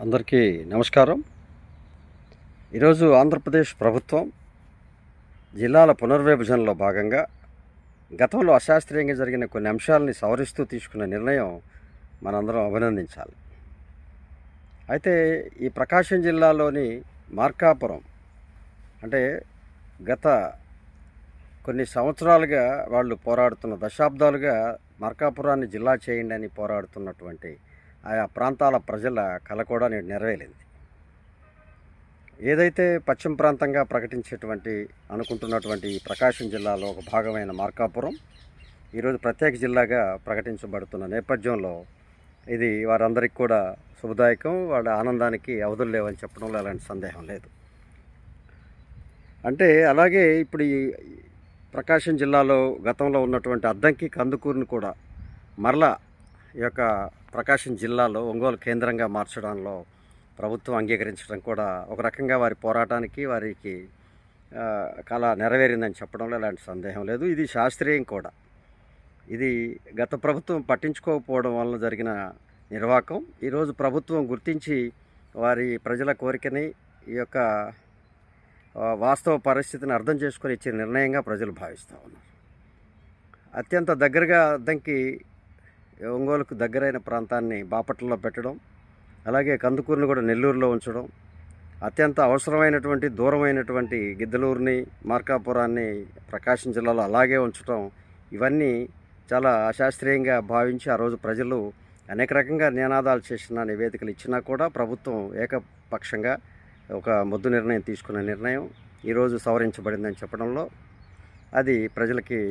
అందరికీ నమస్కారం. ఈరోజు ఆంధ్రప్రదేశ్ ప్రభుత్వం జిల్లాల పునర్విభజనలో భాగంగా గతంలో అశాస్త్రీయంగా జరిగిన కొన్ని అంశాలని సవరిస్తూ తీసుకున్న నిర్ణయం మనందరం అభినందించాలి. అయితే ఈ ప్రకాశం జిల్లాలోని మార్కాపురం అంటే గత కొన్ని సంవత్సరాలుగా వాళ్ళు పోరాడుతున్న దశాబ్దాలుగా మార్కాపురాన్ని జిల్లా చేయండి అని పోరాడుతున్నటువంటి ఆయా ప్రాంతాల ప్రజల కల కూడా నేడు నెరవేరింది. ఏదైతే పశ్చిమ ప్రాంతంగా అనుకుంటున్నటువంటి ఈ ప్రకాశం జిల్లాలో ఒక భాగమైన మార్కాపురం ఈరోజు ప్రత్యేక జిల్లాగా ప్రకటించబడుతున్న నేపథ్యంలో ఇది వారందరికీ కూడా శుభదాయకం. వాళ్ళ ఆనందానికి అవధులు లేవని చెప్పడంలో ఎలాంటి సందేహం లేదు. అంటే అలాగే ఇప్పుడు ఈ ప్రకాశం జిల్లాలో గతంలో ఉన్నటువంటి అద్దంకి కందుకూరుని కూడా మరలా ఈ యొక్క ప్రకాశం జిల్లాలో ఒంగోలు కేంద్రంగా మార్చడంలో ప్రభుత్వం అంగీకరించడం కూడా ఒక రకంగా వారి పోరాటానికి వారికి కళ నెరవేరిందని చెప్పడంలో ఎలాంటి సందేహం లేదు. ఇది శాస్త్రీయం కూడా. ఇది గత ప్రభుత్వం పట్టించుకోకపోవడం వలన జరిగిన నిర్వాకం. ఈరోజు ప్రభుత్వం గుర్తించి వారి ప్రజల కోరికని ఈ యొక్క వాస్తవ పరిస్థితిని అర్థం చేసుకొని ఇచ్చే నిర్ణయంగా ప్రజలు భావిస్తూ ఉన్నారు. అత్యంత దగ్గరగా అద్దంకి ఒంగోలుకు దగ్గరైన ప్రాంతాన్ని బాపట్లలో పెట్టడం, అలాగే కందుకూరుని కూడా నెల్లూరులో ఉంచడం, అత్యంత అవసరమైనటువంటి దూరమైనటువంటి గిద్దలూరుని మార్కాపురాన్ని ప్రకాశం జిల్లాలో అలాగే ఉంచడం, ఇవన్నీ చాలా అశాస్త్రీయంగా భావించి ఆ రోజు ప్రజలు అనేక రకంగా నినాదాలు చేసిన నివేదికలు ఇచ్చినా కూడా ప్రభుత్వం ఏకపక్షంగా ఒక మొద్దు నిర్ణయం తీసుకున్న నిర్ణయం ఈరోజు సవరించబడిందని చెప్పడంలో, అది ప్రజలకి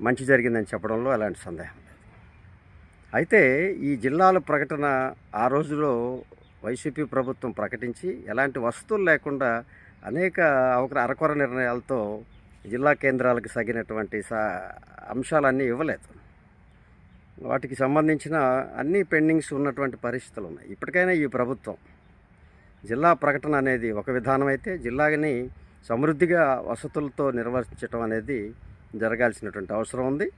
మంచి జరిగిందని చెప్పడంలో ఎలాంటి సందేహం లేదు. అయితే ఈ జిల్లాల ప్రకటన ఆ రోజులో వైసీపీ ప్రభుత్వం ప్రకటించి ఎలాంటి వసతులు లేకుండా అనేక అరకొర నిర్ణయాలతో జిల్లా కేంద్రాలకు తగినటువంటి అంశాలన్నీ ఇవ్వలేదు. వాటికి సంబంధించిన అన్ని పెండింగ్స్ ఉన్నటువంటి పరిస్థితులు ఉన్నాయి. ఇప్పటికైనా ఈ ప్రభుత్వం జిల్లా ప్రకటన అనేది ఒక విధానం అయితే, జిల్లాని సమృద్ధిగా వసతులతో నిర్వహించడం అనేది జరగాల్సినటువంటి అవసరం ఉంది.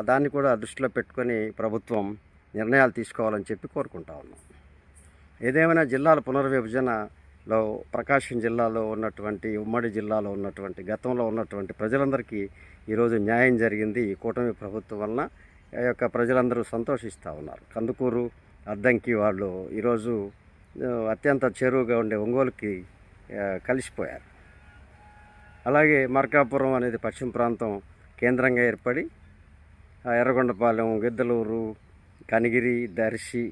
దాన్ని కూడా దృష్టిలో పెట్టుకొని ప్రభుత్వం నిర్ణయాలు తీసుకోవాలని చెప్పి కోరుకుంటా ఉన్నాం. ఏదేమైనా జిల్లాల పునర్విభజనలో ప్రకాశం జిల్లాలో ఉన్నటువంటి ఉమ్మడి జిల్లాలో ఉన్నటువంటి గతంలో ఉన్నటువంటి ప్రజలందరికీ ఈరోజు న్యాయం జరిగింది. ఈ కూటమి ప్రభుత్వం వలన ఈ యొక్క ప్రజలందరూ సంతోషిస్తూ ఉన్నారు. కందుకూరు అద్దంకి వాళ్ళు ఈరోజు అత్యంత చేరువుగా ఉండే ఒంగోలుకి కలిసిపోయారు. అలాగే మార్కాపురం అనేది పశ్చిమ ప్రాంతం కేంద్రంగా ఏర్పడి ఎర్రగొండపాలెం, గిద్దలూరు, కనిగిరి, దర్శి,